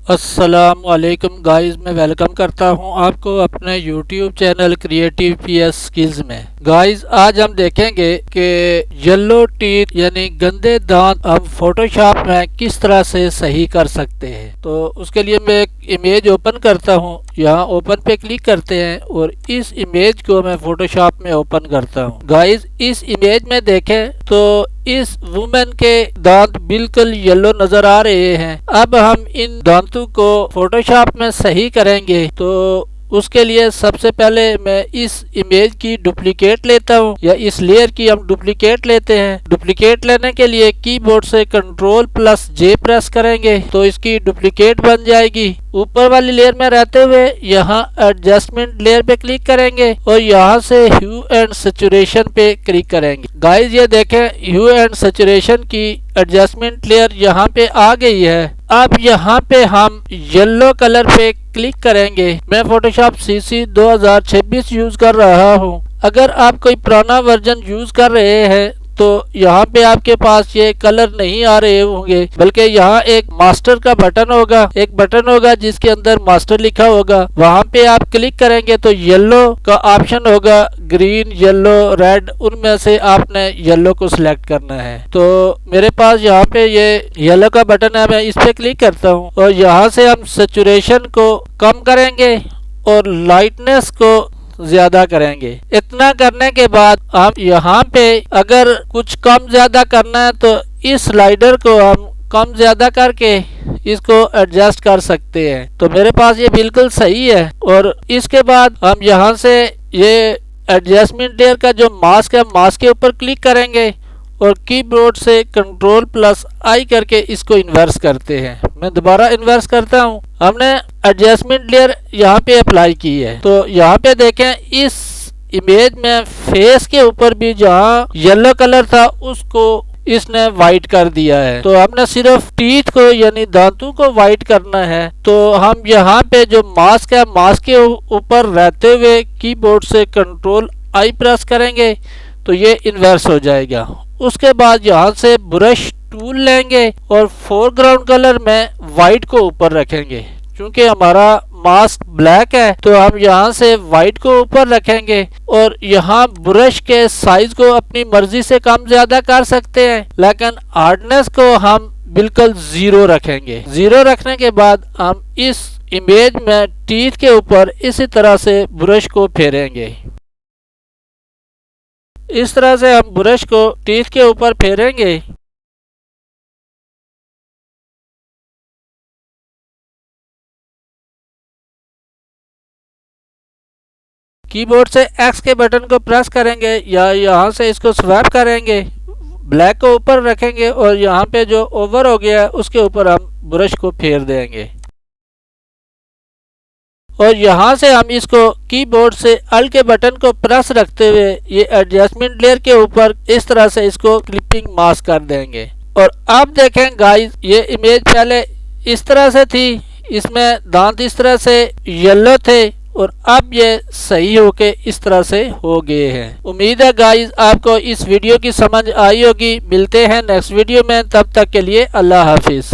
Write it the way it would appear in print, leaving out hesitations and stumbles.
अस्सलामुअलैकुम गाइस, मैं वेलकम करता हूं आपको अपने YouTube channel creative PS skills में। गाइस, आज हम देखेंगे कि येलो टीथ यानी गंदे दांत हम फोटोशॉप में किस तरह से सही कर सकते हैं। तो उसके लिए मैं एक इमेज ओपन करता हूं। यहाँ ओपन पे क्लिक करते हैं और इस इमेज को मैं फोटोशॉप में ओपन करता हूं। गाइस, इस इमेज में देखें तो इस वुमेन के दांत बिल्कुल येलो नजर आ रहे हैं। अब हम इन दांतों को फोटोशॉप में सही करेंगे। तो उसके लिए सबसे पहले मैं इस इमेज की डुप्लीकेट लेता हूँ, या इस लेयर की हम डुप्लीकेट लेते हैं। डुप्लीकेट लेने के लिए कीबोर्ड से Ctrl+J प्रेस करेंगे तो इसकी डुप्लीकेट बन जाएगी। ऊपर वाली लेयर में रहते हुए यहाँ एडजस्टमेंट लेयर पे क्लिक करेंगे और यहाँ से ह्यू एंड सैचुरेशन पे क्लिक करेंगे। गाइस, ये देखें ह्यू एंड सैचुरेशन की एडजस्टमेंट लेयर यहाँ पे आ गई है। अब यहाँ पे हम येलो कलर पे क्लिक करेंगे। मैं फोटोशॉप CC 2026 यूज कर रहा हूँ। अगर आप कोई पुराना वर्जन यूज कर रहे हैं तो यहाँ पे आपके पास ये कलर नहीं आ रहे होंगे, बल्कि यहाँ एक मास्टर का बटन होगा, एक बटन होगा जिसके अंदर मास्टर लिखा होगा। वहाँ पे आप क्लिक करेंगे तो येलो का ऑप्शन होगा, ग्रीन, येलो, रेड, उनमें से आपने येलो को सिलेक्ट करना है। तो मेरे पास यहाँ पे ये येलो का बटन है, मैं इस पे क्लिक करता हूँ और यहाँ से हम सैचुरेशन को कम करेंगे और लाइटनेस को ज्यादा करेंगे। इतना करने के बाद हम यहाँ पे अगर कुछ कम ज्यादा करना है तो इस स्लाइडर को हम कम ज्यादा करके इसको एडजस्ट कर सकते हैं। तो मेरे पास ये बिल्कुल सही है। और इसके बाद हम यहाँ से ये एडजस्टमेंट लेयर का जो मास्क है, मास्क के ऊपर क्लिक करेंगे और कीबोर्ड से Ctrl+I करके इसको इन्वर्स करते हैं। मैं दोबारा इन्वर्स करता हूँ। हमने एडजस्टमेंट लेयर यहाँ पे अप्लाई की है। तो यहाँ पे देखें इस इमेज में फेस के ऊपर भी जहाँ येलो कलर था उसको इसने वाइट कर दिया है। तो हमने सिर्फ टीथ को यानी दांतों को वाइट करना है। तो हम यहाँ पे जो मास्क है, मास्क के ऊपर रहते हुए कीबोर्ड से Ctrl+I प्रेस करेंगे तो ये इन्वर्स हो जाएगा। उसके बाद यहाँ से ब्रश टूल लेंगे और फोरग्राउंड कलर में वाइट को ऊपर रखेंगे। क्योंकि हमारा मास्क ब्लैक है तो हम यहाँ से वाइट को ऊपर रखेंगे और यहाँ ब्रश के साइज को अपनी मर्जी से कम ज्यादा कर सकते हैं, लेकिन हार्डनेस को हम बिल्कुल 0 रखेंगे। 0 रखने के बाद हम इस इमेज में टीथ के ऊपर इसी तरह से ब्रश को फेरेंगे। इस तरह से हम ब्रश को टीथ के ऊपर फेरेंगे। कीबोर्ड से X के बटन को प्रेस करेंगे या यहाँ से इसको स्वैप करेंगे। ब्लैक को ऊपर रखेंगे और यहाँ पे जो ओवर हो गया है उसके ऊपर हम ब्रश को फेर देंगे। और यहाँ से हम इसको कीबोर्ड से Alt के बटन को प्रेस रखते हुए ये एडजस्टमेंट लेयर के ऊपर इस तरह से इसको क्लिपिंग मास्क कर देंगे। और अब देखें गाइस, ये इमेज पहले इस तरह से थी, इसमें दांत इस तरह से येलो थे और अब ये सही होके इस तरह से हो गए हैं। उम्मीद है गाइस आपको इस वीडियो की समझ आई होगी। मिलते हैं नेक्स्ट वीडियो में, तब तक के लिए अल्लाह हाफिज।